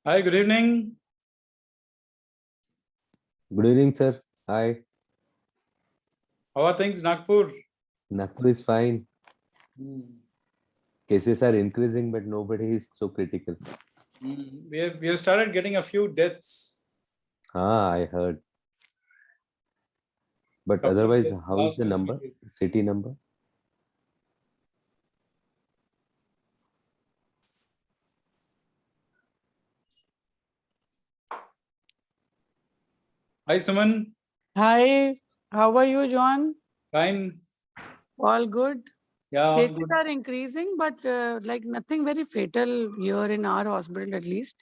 Hi, good evening. Good evening, sir. Hi. How are things, Nagpur? Nagpur is fine. Cases are increasing, but nobody is so critical. We have started getting a few deaths. I heard. But Couple of otherwise, deaths how is last the 2 number? days. City number? Hi, Suman. Hi, how are you, John? Fine. All good? Yeah, all Cases good. are increasing, but like nothing very fatal here in our hospital at least.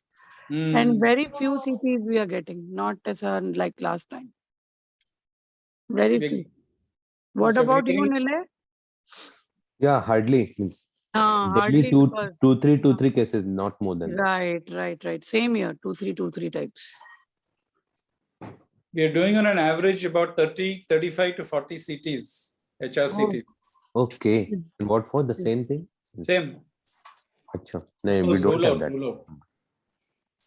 And very few CTs we are getting, not as like last time. Very We- few. What so we're about you, getting- Nile? Yeah, hardly. Means Hardly daily because. two, three cases, not more than that. Right. Same here, 2, 3 types. We are doing on an average about 30, 35 to 40 CTs, HRCT. Okay. And what for? The same thing? Same. Achha. Of No, we course, don't have rule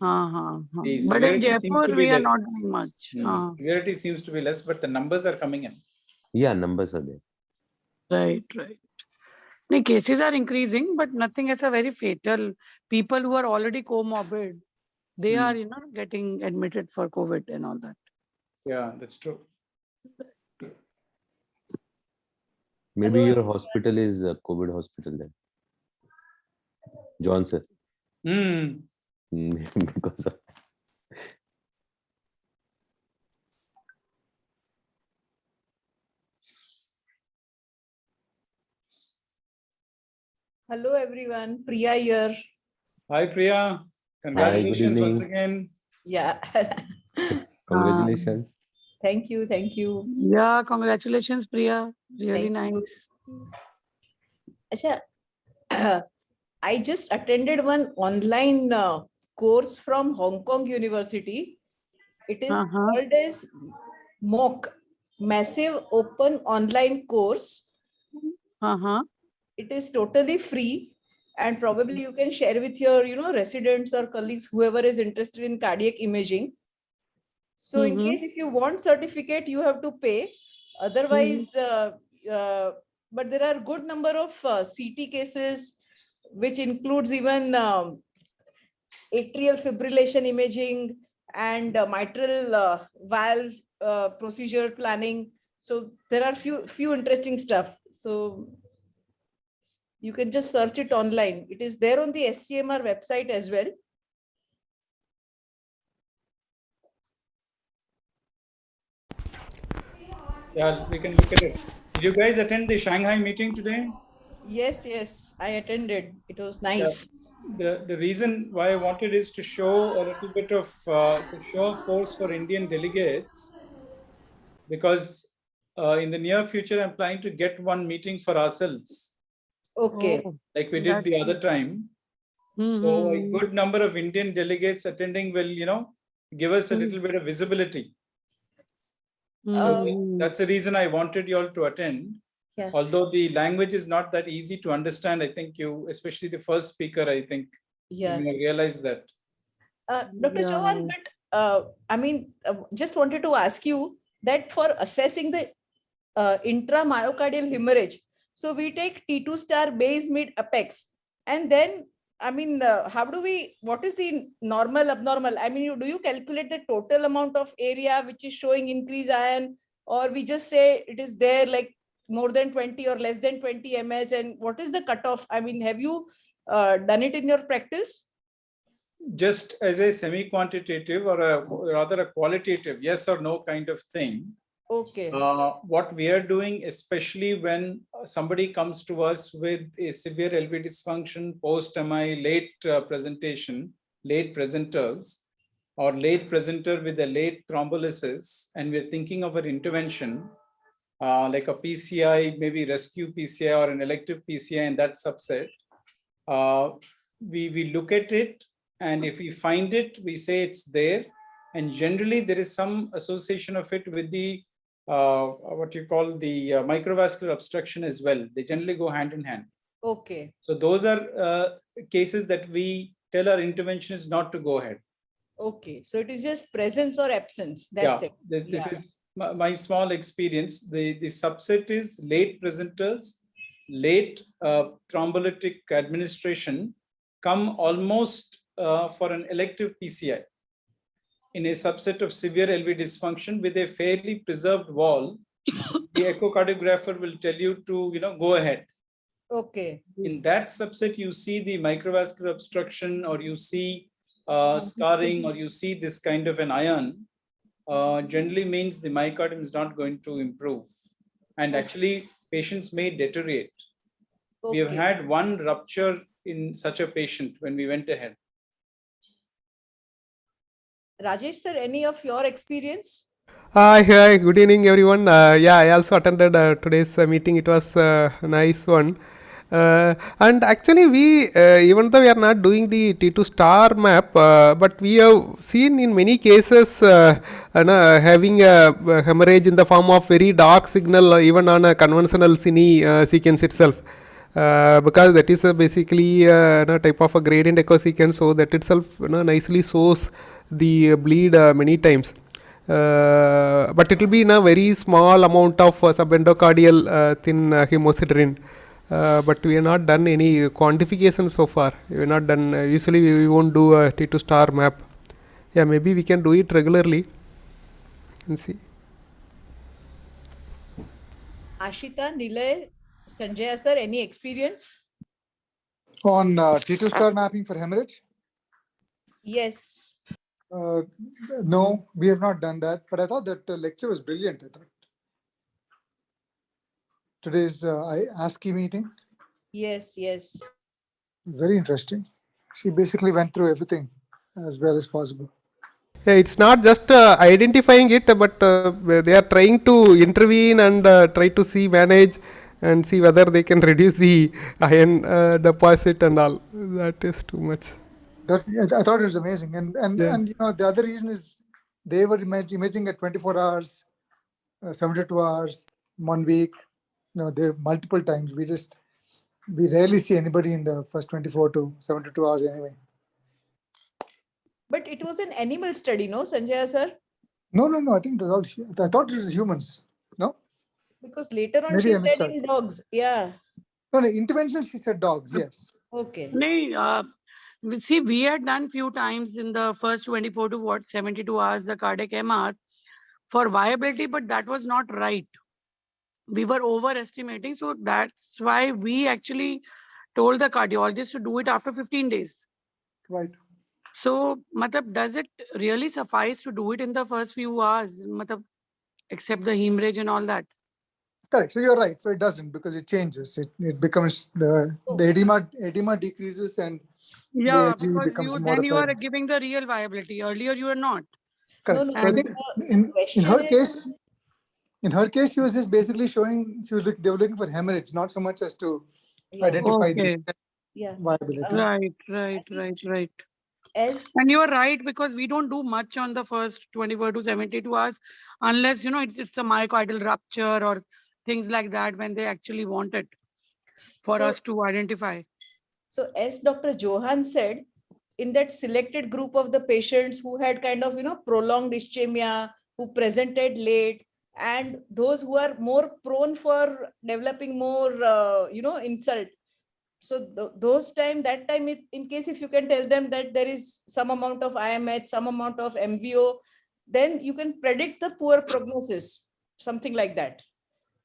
that. out. The The But in severity seems Jaipur, to be we are less. not doing much. Severity seems to be less, but the numbers are coming in. Yeah, numbers are there. Right. The cases are increasing, but nothing as a very fatal. People who are already comorbid, they are, getting admitted for COVID and all that. Yeah, that's true. Maybe Hello, your hospital is a COVID hospital then. John, sir. Because of Hello everyone. Priya here. Hi, Priya. Congratulations once evening. again. Yeah. Congratulations. Thank you. Yeah, congratulations, Priya. Really Thank you. nice. Acha, I just attended one online course from Hong Kong University. It is called as MOOC, Massive Open Online Course. It is totally free, and probably you can share with your, residents or colleagues, whoever is interested in cardiac imaging. So in case if you want certificate, you have to pay. Otherwise, but there are good number of CT cases, which includes even atrial fibrillation imaging and mitral valve procedure planning. So there are few interesting stuff. So you can just search it online. It is there on the SCMR website as well. Yeah, we can look at it. Did you guys attend the Shanghai meeting today? Yes, I attended. It was nice. Yeah. The reason why I wanted is to show a little bit of to show of force for Indian delegates, because in the near future I'm planning to get one meeting for ourselves, Okay. like we did the other time. So a good number of Indian delegates attending will, give us a little bit of visibility. So that's the reason I wanted you all to attend. Yeah. Although the language is not that easy to understand, I think you, especially the first speaker, I think you may realize that. Dr. Chauhan, but just wanted to ask you that for assessing the intramyocardial hemorrhage, so we take T2 star base mid apex, and then what is the normal abnormal? Do you calculate the total amount of area which is showing increased iron, or we just say it is there like more than 20 or less than 20 ms, and what is the cutoff? Have you done it in your practice? Just as a semi-quantitative or rather a qualitative yes or no kind of thing. Okay. What we are doing, especially when somebody comes to us with a severe LV dysfunction, post-MI, late presentation, late presenters, or late presenter with a late thrombolysis, and we're thinking of an intervention like a PCI, maybe rescue PCI or an elective PCI in that subset, we look at it, and if we find it, we say it's there. And generally there is some association of it with the what you call the microvascular obstruction as well. They generally go hand in hand. Okay. So those are cases that we tell our interventionist not to go ahead. Okay, so it is just presence or absence. That's it. This is my small experience. The subset is late presenters, late thrombolytic administration come almost for an elective PCI. In a subset of severe LV dysfunction with a fairly preserved wall, the echocardiographer will tell you to go ahead. Okay. In that subset, you see the microvascular obstruction, or you see scarring, or you see this kind of an iron. Generally means the myocardium is not going to improve, and actually patients may deteriorate. We have had one rupture in such a patient when we went ahead. Rajesh sir, any of your experience? Hi, good evening everyone. Yeah, I also attended today's meeting. It was a nice one. And actually we, even though we are not doing the T2 star map, but we have seen in many cases having a hemorrhage in the form of very dark signal even on a conventional cine sequence itself. Because that is basically a type of a gradient echo sequence, so that itself nicely shows the bleed many times. But it will be in a very small amount of subendocardial thin hemosiderin. But we have not done any quantification so far. We have not done. Usually we won't do a T2 star map. Yeah, maybe we can do it regularly and see. Ashita, Nilay, Sanjay sir, any experience? On T2 star mapping for hemorrhage? Yes. No, we have not done that, but I thought that lecture was brilliant. I thought today's ASCII meeting. Yes, yes. Very interesting. She basically went through everything as well as possible. Yeah, it's not just identifying it, but they are trying to intervene and try to see, manage, and see whether they can reduce the iron deposit and all. That is too much. I thought it was amazing, and the other reason is they were imaging at 24 hours, 72 hours, 1 week. They multiple times. We rarely see anybody in the first 24 to 72 hours anyway. But it was an animal study, no, Sanjay sir? No. I think it was all. I thought it was humans. No. Because later on Maybe she I missed said in dogs. Yeah. No, intervention. She said dogs. Yes. Okay. See, we had done few times in the first 24 to 72 hours the cardiac MR for viability, but that was not right. We were overestimating, so that's why we actually told the cardiologist to do it after 15 days. Right. So, does it really suffice to do it in the first few hours, except the hemorrhage and all that? Correct. So you're right. So it doesn't, because it changes. It becomes the edema decreases and yeah, EAG because becomes you more then you are apparent. giving the real viability. Earlier you were not. Correct. No, so I think in her case, she was just basically showing they were looking for hemorrhage, not so much as to identify the viability. Right. And you are right, because we don't do much on the first 24 to 72 hours unless it's a myocardial rupture or things like that, when they actually want it for us to identify. So as Dr. Johan said, in that selected group of the patients who had kind of prolonged ischemia, who presented late, and those who are more prone for developing more insult. So that time, in case if you can tell them that there is some amount of IMH, some amount of MVO, then you can predict the poor prognosis, something like that.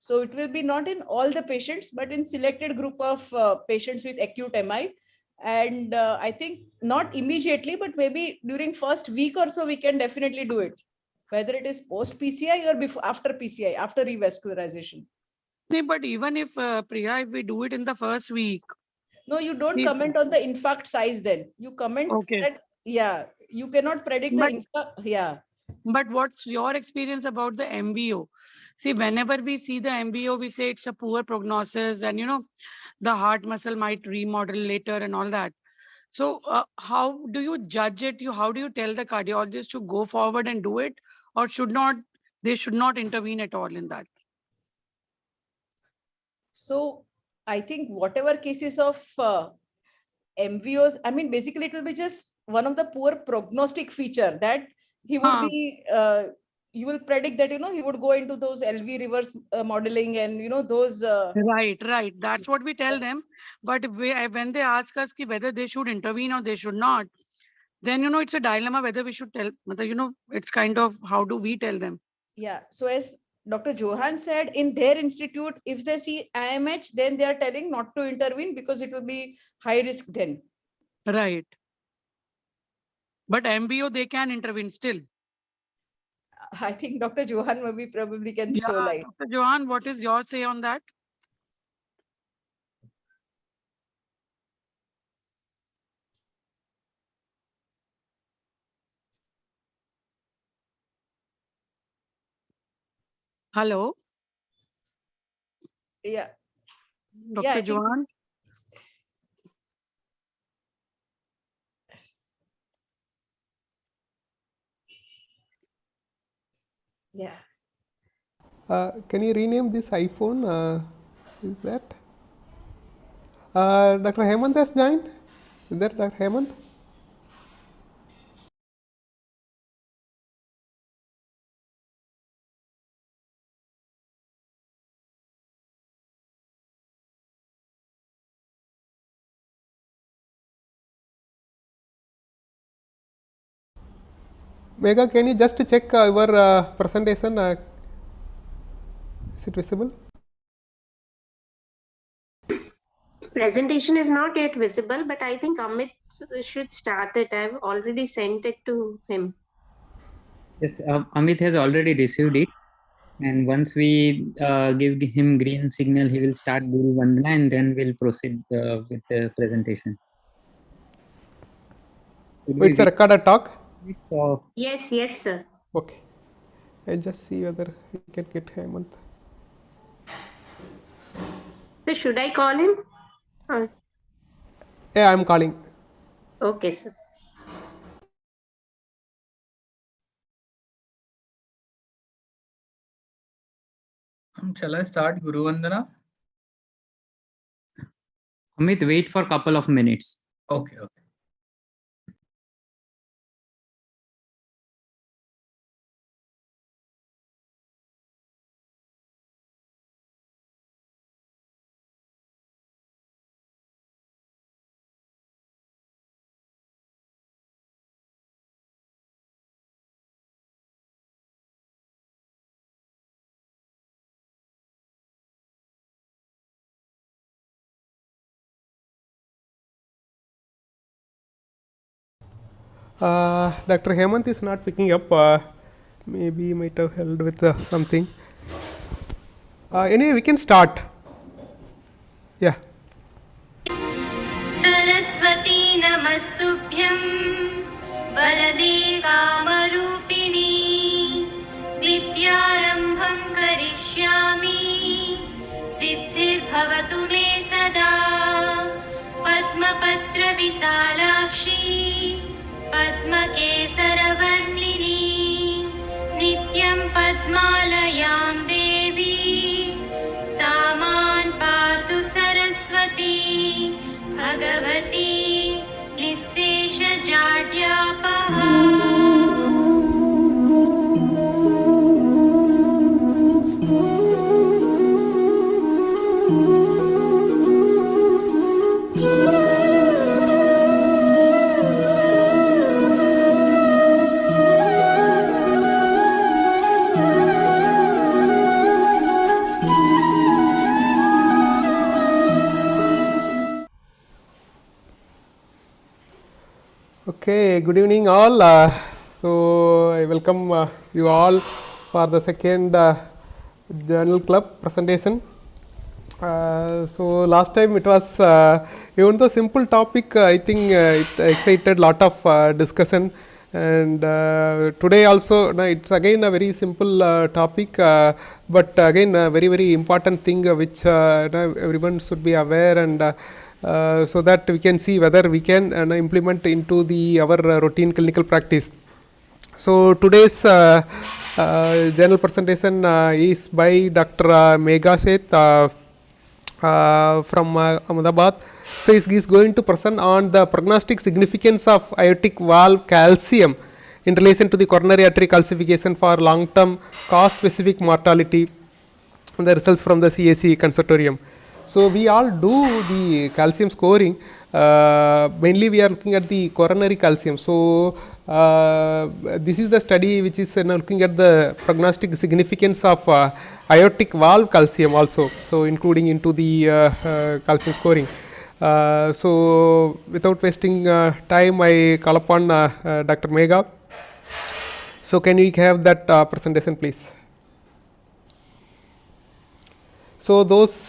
So it will be not in all the patients, but in selected group of patients with acute MI. And I think not immediately, but maybe during first week or so, we can definitely do it. Whether it is post PCI or before, after PCI, after revascularization. But even if, Priya, if we do it in the first week. No, you don't comment on the infarct size then. You comment that, you cannot predict the infarct. But what's your experience about the MVO? See, whenever we see the MVO, we say it's a poor prognosis, and the heart muscle might remodel later and all that. So how do you judge it? How do you tell the cardiologist to go forward and do it, or they should not intervene at all in that? So I think whatever cases of MVOs, I mean, basically it will be just one of the poor prognostic feature that he would be, you will predict that, he would go into those LV reverse modeling and, those. Right. That's what we tell them. But when they ask us whether they should intervene or they should not, then, it's a dilemma whether we should tell, it's kind of how do we tell them? Yeah. So as Dr. Johan said, in their institute, if they see IMH, then they are telling not to intervene because it will be high risk then. Right. But MBO, they can intervene still. I think Dr. Johan probably can throw light. Dr. Johan, what is your say on that? Hello? Yeah. Dr. Johan? Yeah. Can you rename this iPhone? Is that? Dr. Hemant has joined. Is that Dr. Hemant? Megha, can you just check your presentation? Is it visible? Presentation is not yet visible, but I think Amit should start it. I've already sent it to him. Yes, Amit has already received it. And once we give him green signal, he will start Guru Vandana and then we'll proceed with the presentation. It's a recorded talk? So, Yes, sir. Okay. I'll just see whether we can get Hemant. So should I call him? Yeah, I'm calling. Okay, sir. Shall I start Guru Vandana? Amit, wait for a couple of minutes. Okay. Dr. Hemant is not picking up. Maybe he might have held with something. Anyway, we can start. Yeah. Saraswati नमस्तुभ्यं वरदे कामरूपिणी विद्यारम्भं करिष्यामि सिद्धिर्भवतु मे सदा पद्मपत्रविशालाक्षी पद्मकेसरवर्णिनी नित्यं पद्मालयां देवी सा मां पातु Saraswati Bhagwati निःशेषजाड्यापहा Okay, good evening all. So I welcome you all for the second journal club presentation. So last time it was even though simple topic, I think it excited lot of discussion, and today also it's again a very simple topic, but again a very important thing which everyone should be aware, and so that we can see whether we can implement into our routine clinical practice. So today's journal presentation is by Dr. Megha Seth, from Ahmedabad. So he's going to present on the prognostic significance of aortic valve calcium in relation to the coronary artery calcification for long-term cause-specific mortality, the results from the CAC consortium. So we all do the calcium scoring. Mainly we are looking at the coronary calcium. So this is the study which is looking at the prognostic significance of aortic valve calcium also, so including into the calcium scoring. So without wasting time, I call upon Dr. Megha. So can we have that presentation, please? So those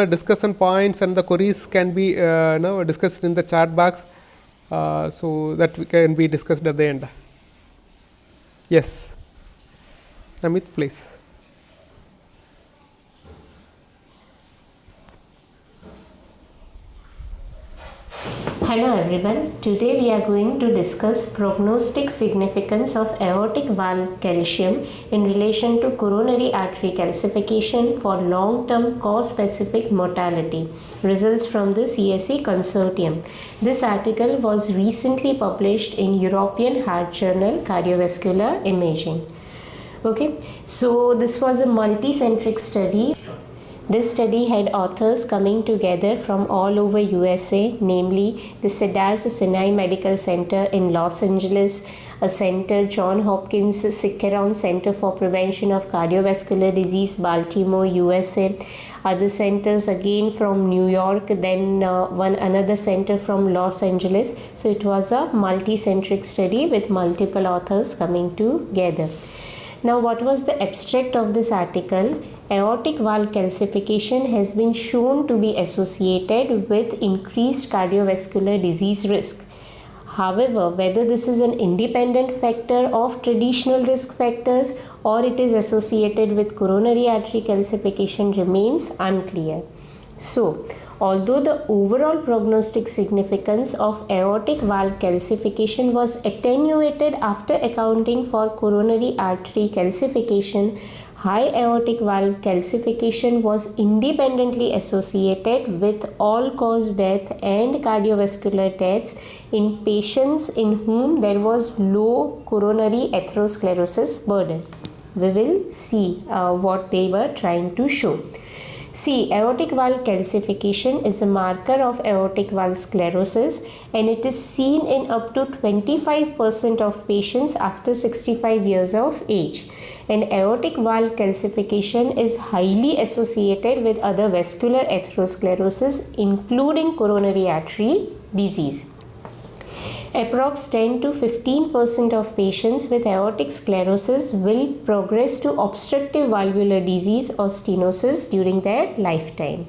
discussion points and the queries can be discussed in the chat box, so that we can be discussed at the end. Yes, Amit, please. Hello everyone. Today we are going to discuss prognostic significance of aortic valve calcium in relation to coronary artery calcification for long-term cause-specific mortality. Results from the CSE consortium. This article was recently published in European Heart Journal Cardiovascular Imaging. Okay, so this was a multi-centric study. This study had authors coming together from all over USA, namely the Cedars-Sinai Medical Center in Los Angeles, a center, Johns Hopkins Cicerone Center for Prevention of Cardiovascular Disease, Baltimore, USA, other centers again from New York, then another center from Los Angeles. So it was a multi-centric study with multiple authors coming together. Now, what was the abstract of this article? Aortic valve calcification has been shown to be associated with increased cardiovascular disease risk. However, whether this is an independent factor of traditional risk factors or it is associated with coronary artery calcification remains unclear. So, although the overall prognostic significance of aortic valve calcification was attenuated after accounting for coronary artery calcification, high aortic valve calcification was independently associated with all-cause death and cardiovascular deaths in patients in whom there was low coronary atherosclerosis burden. We will see what they were trying to show. See, aortic valve calcification is a marker of aortic valve sclerosis and it is seen in up to 25% of patients after 65 years of age. And aortic valve calcification is highly associated with other vascular atherosclerosis, including coronary artery disease. Approx 10 to 15% of patients with aortic sclerosis will progress to obstructive valvular disease or stenosis during their lifetime.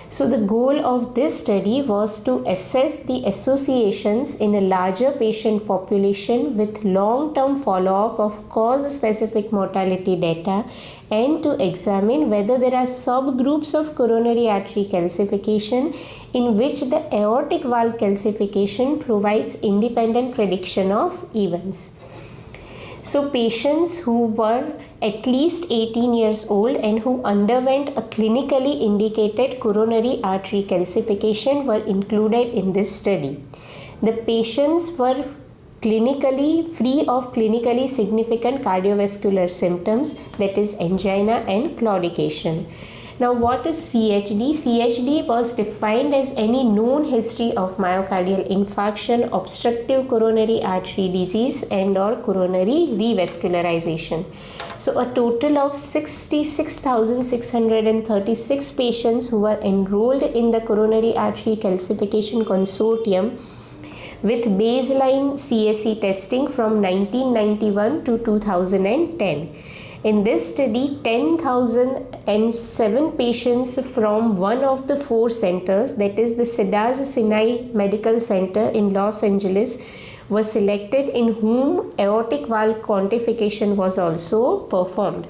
So the goal of this study was to assess the associations in a larger patient population with long-term follow-up of cause-specific mortality data and to examine whether there are subgroups of coronary artery calcification in which the aortic valve calcification provides independent prediction of events. So patients who were at least 18 years old and who underwent a clinically indicated coronary artery calcification were included in this study. The patients were clinically free of clinically significant cardiovascular symptoms, that is angina and claudication. Now, what is CHD? CHD was defined as any known history of myocardial infarction, obstructive coronary artery disease and or coronary revascularization. So, a total of 66,636 patients who were enrolled in the coronary artery calcification consortium with baseline CSE testing from 1991 to 2010. In this study, 10,007 patients from one of the four centers, that is the Cedars-Sinai Medical Center in Los Angeles, were selected in whom aortic valve quantification was also performed.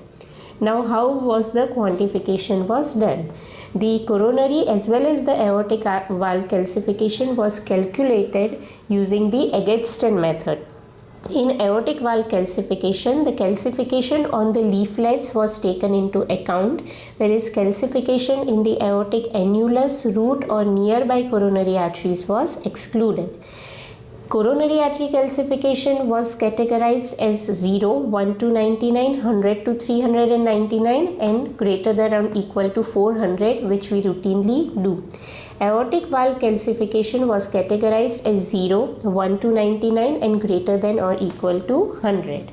Now, how was the quantification was done? The coronary as well as the aortic valve calcification was calculated using the Agatston method. In aortic valve calcification, the calcification on the leaflets was taken into account, whereas calcification in the aortic annulus, root or nearby coronary arteries was excluded. Coronary artery calcification was categorized as 0, 1 to 99, 100 to 399 and greater than or equal to 400, which we routinely do. Aortic valve calcification was categorized as 0, 1 to 99 and greater than or equal to 100.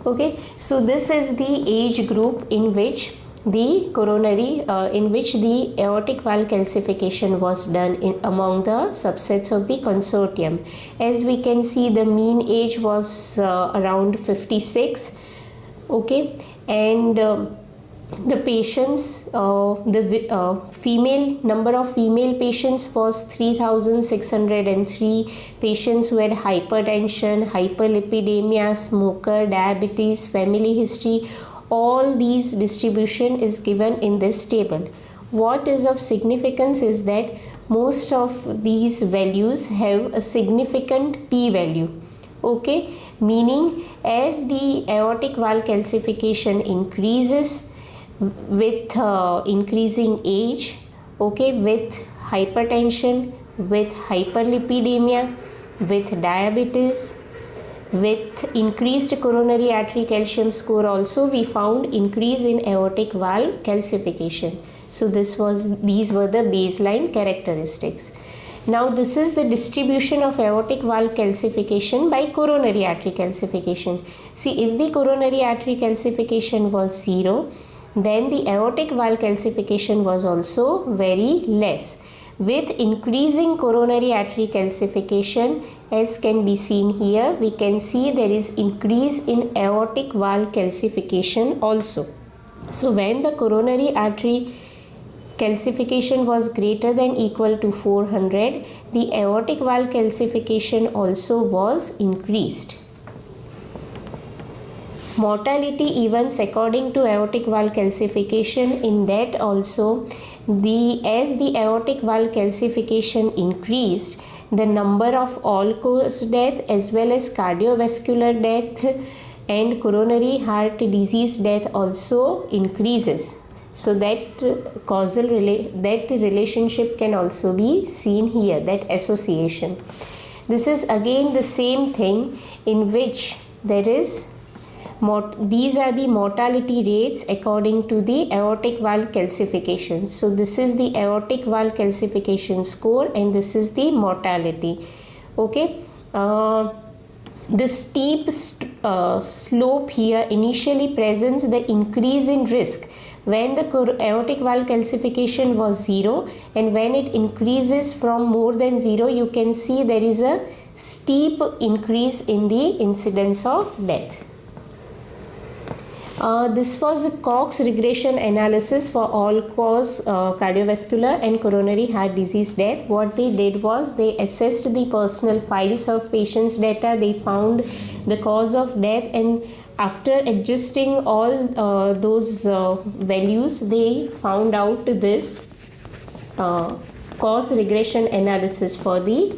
Okay, so this is the age group in which the coronary, in which the aortic valve calcification was done among the subsets of the consortium. As we can see, the mean age was around 56. Okay, and the patients, the female number of female patients was 3,603 patients who had hypertension, hyperlipidemia, smoker, diabetes, family history. All these distribution is given in this table. What is of significance is that most of these values have a significant p-value. Okay, meaning as the aortic valve calcification increases with increasing age, okay, with hypertension, with hyperlipidemia, with diabetes, with increased coronary artery calcium score also, we found increase in aortic valve calcification. So these were the baseline characteristics. Now this is the distribution of aortic valve calcification by coronary artery calcification. See, if the coronary artery calcification was 0, then the aortic valve calcification was also very less. With increasing coronary artery calcification, as can be seen here, we can see there is increase in aortic valve calcification also. So when the coronary artery calcification was greater than equal to 400, the aortic valve calcification also was increased. Mortality events according to aortic valve calcification, in that also as the aortic valve calcification increased, the number of all-cause death as well as cardiovascular death and coronary heart disease death also increases. So that that relationship can also be seen here, that association. This is again the same thing in which there is these are the mortality rates according to the aortic valve calcification. So this is the aortic valve calcification score and this is the mortality. Okay, the steep slope here initially presents the increase in risk when the aortic valve calcification was 0, and when it increases from more than 0, you can see there is a steep increase in the incidence of death. This was a Cox regression analysis for all-cause cardiovascular and coronary heart disease death. What they did was they assessed the personal files of patients' data, they found the cause of death, and after adjusting all those values, they found out this cause regression analysis for the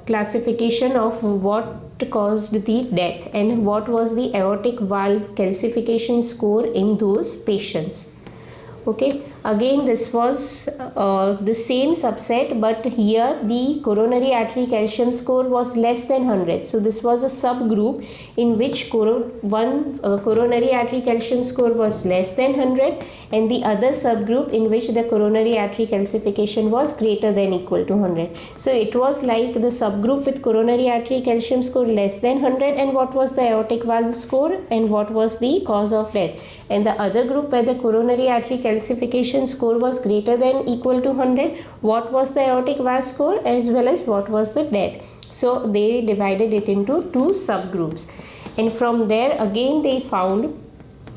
classification of what caused the death and what was the aortic valve calcification score in those patients. Okay, again this was the same subset, but here the coronary artery calcium score was less than 100. So this was a subgroup in which coronary artery calcium score was less than 100 and the other subgroup in which the coronary artery calcification was greater than equal to 100. So it was like the subgroup with coronary artery calcium score less than 100 and what was the aortic valve score and what was the cause of death, and the other group where the coronary artery calcification score was greater than equal to 100, what was the aortic valve score as well as what was the death. So they divided it into two subgroups, and from there again they found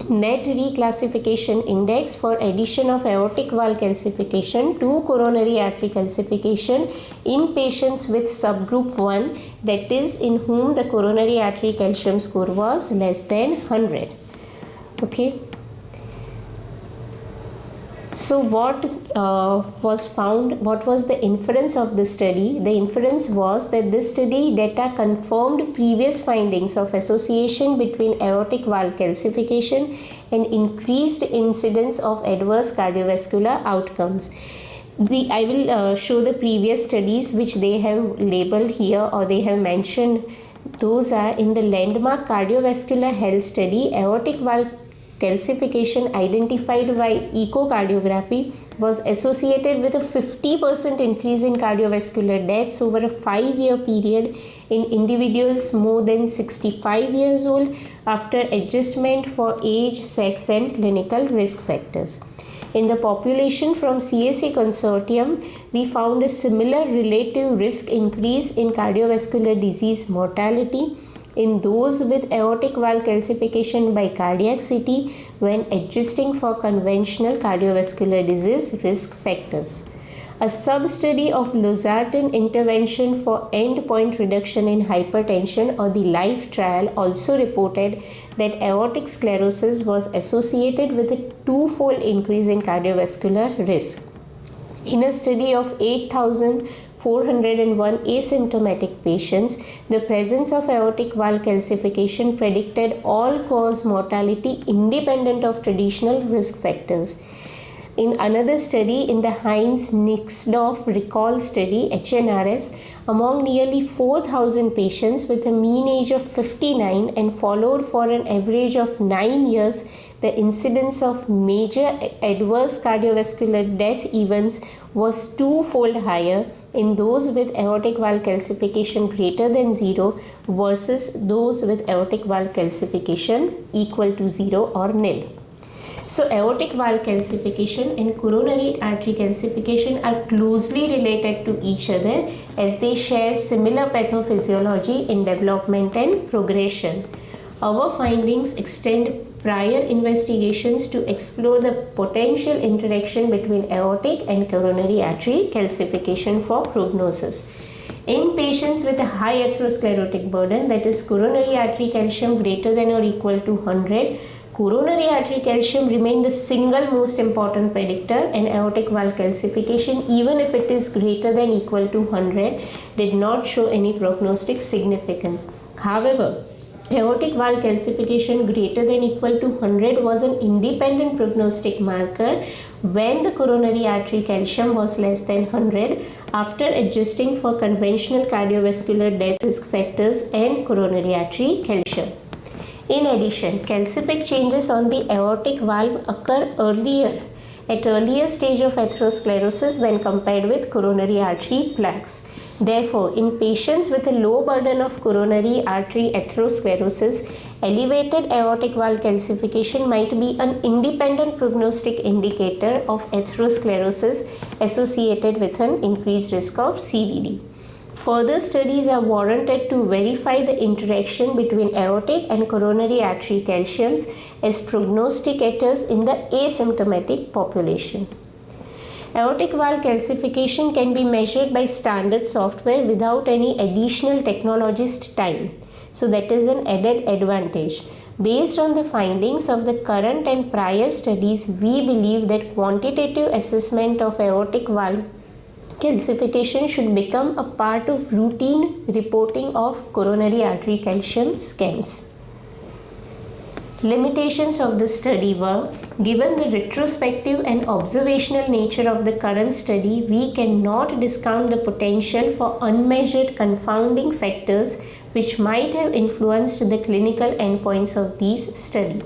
net reclassification index for addition of aortic valve calcification to coronary artery calcification in patients with subgroup 1, that is in whom the coronary artery calcium score was less than 100. Okay. So what was found, what was the inference of the study? The inference was that this study data confirmed previous findings of association between aortic valve calcification and increased incidence of adverse cardiovascular outcomes. I will show the previous studies which they have labeled here, or they have mentioned. Those are in the landmark cardiovascular health study. Aortic valve calcification identified by echocardiography was associated with a 50% increase in cardiovascular deaths over a 5-year period in individuals more than 65 years old after adjustment for age, sex and clinical risk factors. In the population from CSE consortium, we found a similar relative risk increase in cardiovascular disease mortality in those with aortic valve calcification by cardiac CT when adjusting for conventional cardiovascular disease risk factors. A sub-study of losartan intervention for endpoint reduction in hypertension, or the LIFE trial, also reported that aortic sclerosis was associated with a 2-fold increase in cardiovascular risk. In a study of 8,401 asymptomatic patients, the presence of aortic valve calcification predicted all-cause mortality independent of traditional risk factors. In another study, in the Heinz-Nixdorf recall study (HNRS), among nearly 4,000 patients with a mean age of 59 and followed for an average of 9 years, the incidence of major adverse cardiovascular death events was 2-fold higher in those with aortic valve calcification greater than 0 versus those with aortic valve calcification equal to 0 or nil. So aortic valve calcification and coronary artery calcification are closely related to each other as they share similar pathophysiology in development and progression. Our findings extend prior investigations to explore the potential interaction between aortic and coronary artery calcification for prognosis. In patients with a high atherosclerotic burden, that is coronary artery calcium greater than or equal to 100, coronary artery calcium remains the single most important predictor, and aortic valve calcification, even if it is greater than equal to 100, did not show any prognostic significance. However, aortic valve calcification greater than equal to 100 was an independent prognostic marker when the coronary artery calcium was less than 100 after adjusting for conventional cardiovascular death risk factors and coronary artery calcium. In addition, calcific changes on the aortic valve occur at earlier stage of atherosclerosis when compared with coronary artery plaques. Therefore, in patients with a low burden of coronary artery atherosclerosis, elevated aortic valve calcification might be an independent prognostic indicator of atherosclerosis associated with an increased risk of CVD. Further studies are warranted to verify the interaction between aortic and coronary artery calciums as prognosticators in the asymptomatic population. Aortic valve calcification can be measured by standard software without any additional technologist time. So that is an added advantage. Based on the findings of the current and prior studies, we believe that quantitative assessment of aortic valve calcification should become a part of routine reporting of coronary artery calcium scans. Limitations of the study were, given the retrospective and observational nature of the current study, we cannot discount the potential for unmeasured confounding factors which might have influenced the clinical endpoints of these studies.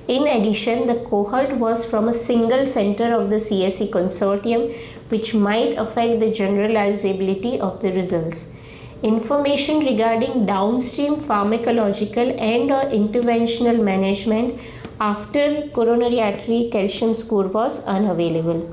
In addition, the cohort was from a single center of the CSE consortium, which might affect the generalizability of the results. Information regarding downstream pharmacological and or interventional management after coronary artery calcium score was unavailable.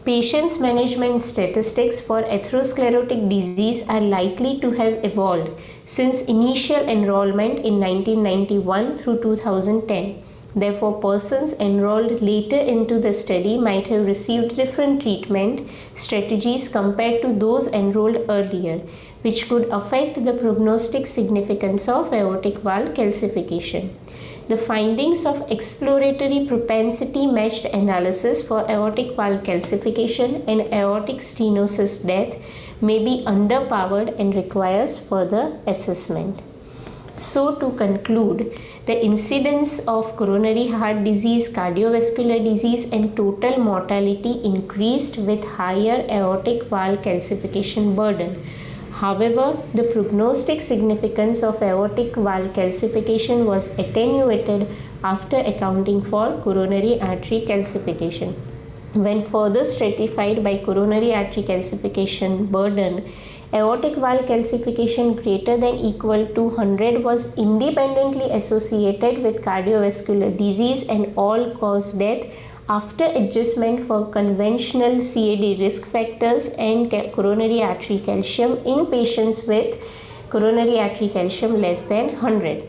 Patients' management statistics for atherosclerotic disease are likely to have evolved since initial enrollment in 1991 through 2010. Therefore, persons enrolled later into the study might have received different treatment strategies compared to those enrolled earlier, which could affect the prognostic significance of aortic valve calcification. the findings of exploratory propensity matched analysis for aortic valve calcification and aortic stenosis death may be underpowered and requires further assessment. So, to conclude, the incidence of coronary heart disease, cardiovascular disease, and total mortality increased with higher aortic valve calcification burden. However, the prognostic significance of aortic valve calcification was attenuated after accounting for coronary artery calcification. When further stratified by coronary artery calcification burden, aortic valve calcification greater than equal to 100 was independently associated with cardiovascular disease and all-cause death after adjustment for conventional CAD risk factors and coronary artery calcium in patients with coronary artery calcium less than 100.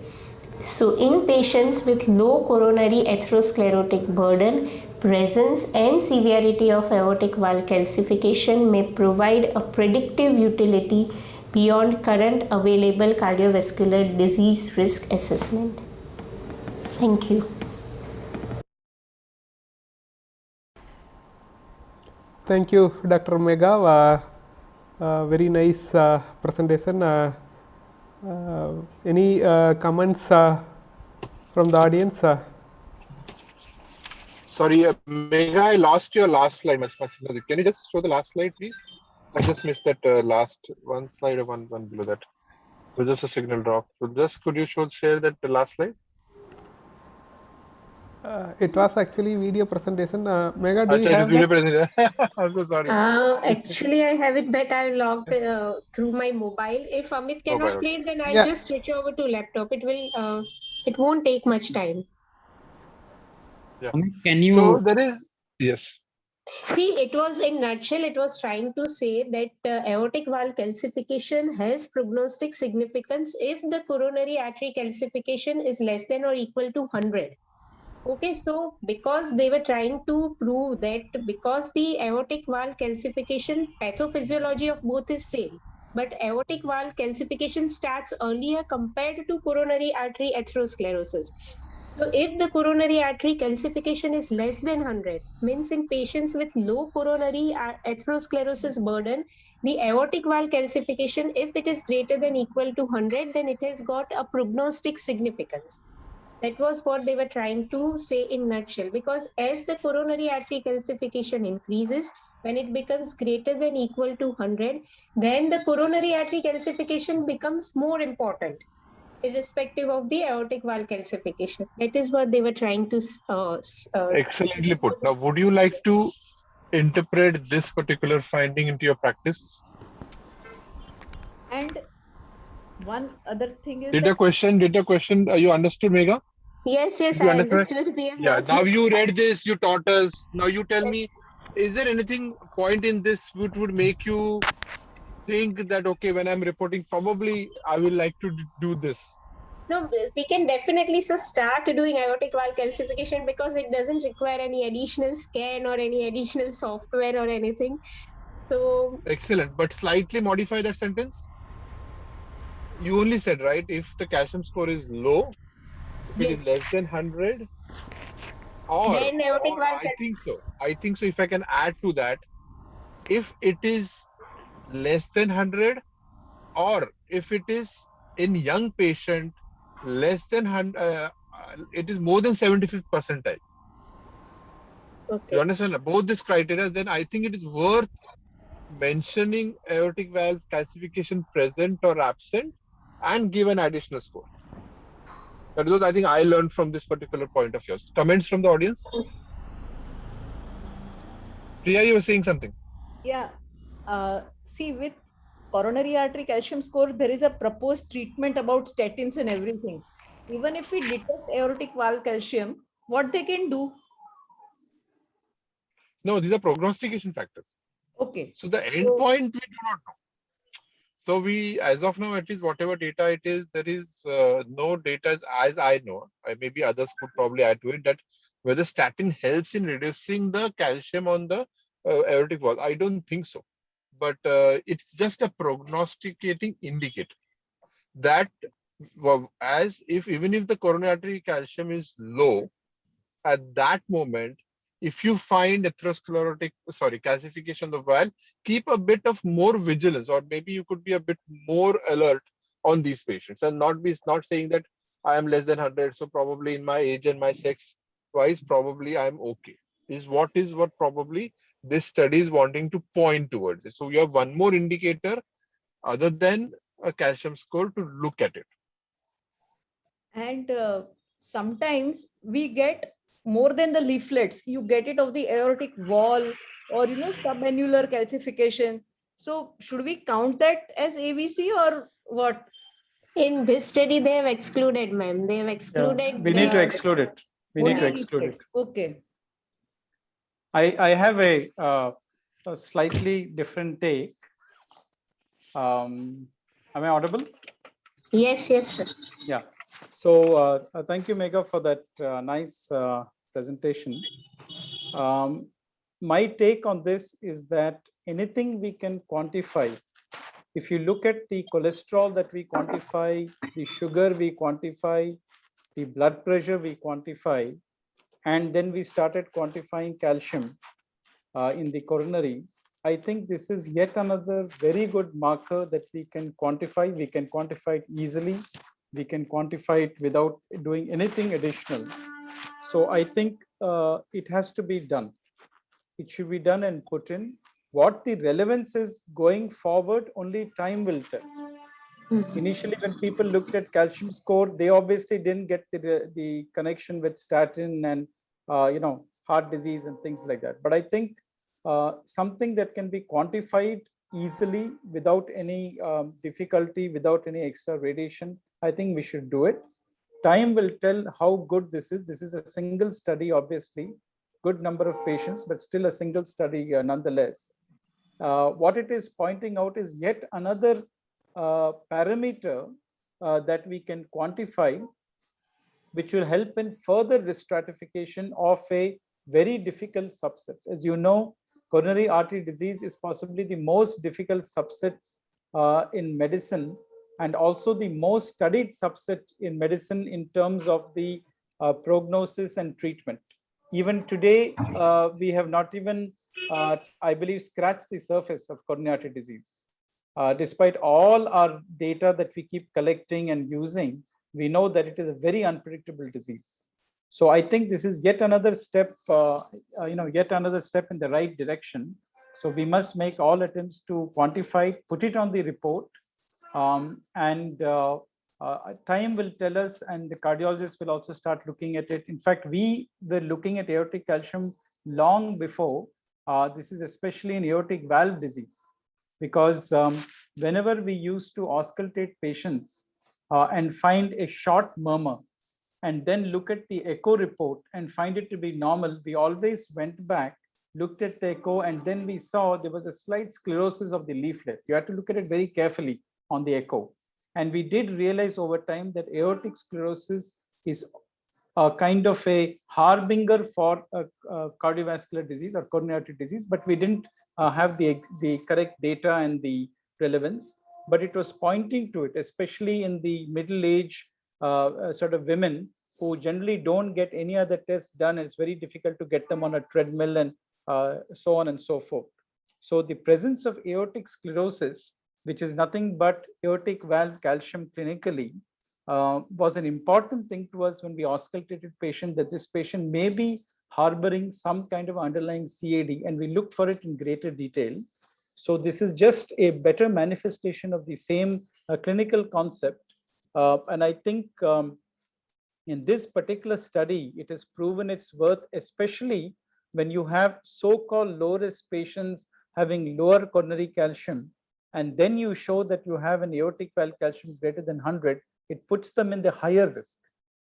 So, in patients with low coronary atherosclerotic burden, presence and severity of aortic valve calcification may provide a predictive utility beyond current available cardiovascular disease risk assessment. Thank you. Thank you, Dr. Megha. Very nice presentation. Any comments from the audience? Sorry, Megha, I lost your last slide. Can you just show the last slide, please? I just missed that last one slide or one below that. So just a signal drop. So just could you share that the last slide? It was actually video presentation. Megha, do you Achha, have video that? presentation. I'm so sorry. Actually, I have it, but I logged through my mobile. If Amit cannot Mobile, play, then I'll Yeah. just switch over to laptop. It won't take much time. Yeah. Can you? So there is, yes. See, it was in nutshell, it was trying to say that aortic valve calcification has prognostic significance if the coronary artery calcification is less than or equal to 100. Okay, so because they were trying to prove that because the aortic valve calcification pathophysiology of both is same, but aortic valve calcification starts earlier compared to coronary artery atherosclerosis. So if the coronary artery calcification is less than 100, means in patients with low coronary atherosclerosis burden, the aortic valve calcification, if it is greater than equal to 100, then it has got a prognostic significance. That was what they were trying to say in nutshell, because as the coronary artery calcification increases, when it becomes greater than equal to 100, then the coronary artery calcification becomes more important, irrespective of the aortic valve calcification. That is what they were trying to Excellently put. Now, would you like to interpret this particular finding into your practice? And one other thing is Did that your question, you understood, Megha? Yes, Did I you understand? understood. Yeah, now you read this, you taught us. Now you tell me, is there anything point in this which would make you think that, okay, when I'm reporting, probably I will like to do this? No, we can definitely start doing aortic valve calcification because it doesn't require any additional scan or any additional software or anything. So excellent, but slightly modify that sentence. You only said, right, if the calcium score is low, if it is less than 100, or I think so. I think so. If I can add to that, if it is less than 100, or if it is in young patient less than 100, it is more than 75th percentile. Okay. You understand both these criteria? Then I think it is worth mentioning aortic valve calcification present or absent, and give an additional score. That is what I think I learned from this particular point of yours. Comments from the audience? Priya, you were saying something. Yeah. See, with coronary artery calcium score, there is a proposed treatment about statins and everything. Even if we detect aortic valve calcium, what they can do? No, these are prognostication factors. Okay. So the endpoint we do not know. So we, as of now, at least whatever data it is, there is no data as I know. Maybe others could probably add to it, that whether statin helps in reducing the calcium on the aortic valve. I don't think so. But it's just a prognosticating indicator that as if even if the coronary artery calcium is low, at that moment, if you find atherosclerotic, calcification of the valve, keep a bit of more vigilance, or maybe you could be a bit more alert on these patients, and not saying that I am less than 100, so probably in my age and my sex wise, probably I'm okay. Is what probably this study is wanting to point towards it. So you have one more indicator other than a calcium score to look at it. And sometimes we get more than the leaflets. You get it of the aortic wall or, subannular calcification. So should we count that as AVC or what? In this study, they have excluded, ma'am. They have excluded. We need to exclude it. We need to Only exclude it. leaflets. Okay. I have a slightly different take. Am I audible? Yes, sir. Yeah. So thank you, Megha, for that nice presentation. My take on this is that anything we can quantify, if you look at the cholesterol that we quantify, the sugar we quantify, the blood pressure we quantify, and then we started quantifying calcium in the coronaries, I think this is yet another very good marker that we can quantify. We can quantify it easily. We can quantify it without doing anything additional. So I think it has to be done. It should be done and put in. What the relevance is going forward, only time will tell. Initially, when people looked at calcium score, they obviously didn't get the connection with statin and heart disease and things like that. But I think something that can be quantified easily without any difficulty, without any extra radiation, I think we should do it. Time will tell how good this is. This is a single study, obviously, good number of patients, but still a single study nonetheless. What it is pointing out is yet another parameter that we can quantify, which will help in further stratification of a very difficult subset. As you know, coronary artery disease is possibly the most difficult subsets in medicine, and also the most studied subset in medicine in terms of the prognosis and treatment. Even today, we have not even, I believe, scratched the surface of coronary artery disease. Despite all our data that we keep collecting and using, we know that it is a very unpredictable disease. So I think this is yet another step, yet another step in the right direction. So we must make all attempts to quantify, put it on the report, and time will tell us, and the cardiologists will also start looking at it. In fact, we were looking at aortic calcium long before. This is especially in aortic valve disease, because whenever we used to auscultate patients and find a short murmur, and then look at the echo report and find it to be normal, we always went back, looked at the echo, and then we saw there was a slight sclerosis of the leaflet. You have to look at it very carefully on the echo. And we did realize over time that aortic sclerosis is a kind of a harbinger for a cardiovascular disease or coronary artery disease, but we didn't have the correct data and the relevance. But it was pointing to it, especially in the middle age sort of women who generally don't get any other tests done. It's very difficult to get them on a treadmill and so on and so forth. So the presence of aortic sclerosis, which is nothing but aortic valve calcium clinically, was an important thing to us when we auscultated patient, that this patient may be harboring some kind of underlying CAD, and we looked for it in greater detail. So this is just a better manifestation of the same clinical concept. And I think in this particular study, it has proven its worth, especially when you have so-called low-risk patients having lower coronary calcium, and then you show that you have an aortic valve calcium greater than 100, it puts them in the higher risk.